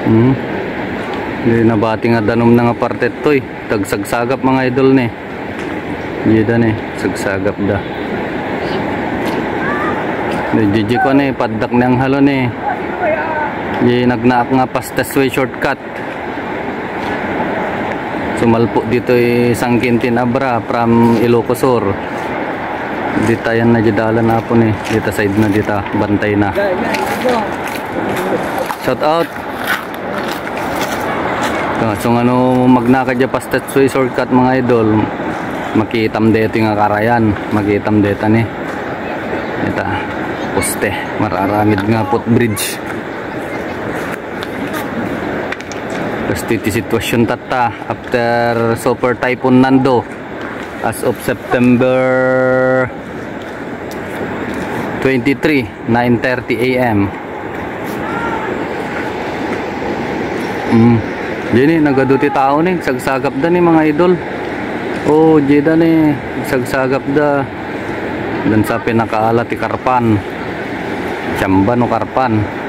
Hindi nabati nga danom na nga parte to eh. Tagsagsagap mga idol ni. Gida ni, sagsagap da. Jiji ko ni, padak niyang halo ni. Di nagnaak nga Pastasway shortcut. Sumalpo dito isang Quintin Abra from Ilocos Sur. Dito yan na jadalan na po ni. Dito side na dito, bantay na. Shout out. So ano magnaka dya Pastasway shortcut mga idol. Makitam dito nga karayan. Makitam dito ni. Ito, poste. Mararamid nga footbridge. Tapos dito sitwasyon tata after Super Typhoon Nando as of September 23, 9:30 AM. Dini nagaduti tao ni sagsagap da ni mga idol. Oh, jeda ni sagsagap da dan sa pinakaala ti Karpan. Chamban o Karpan.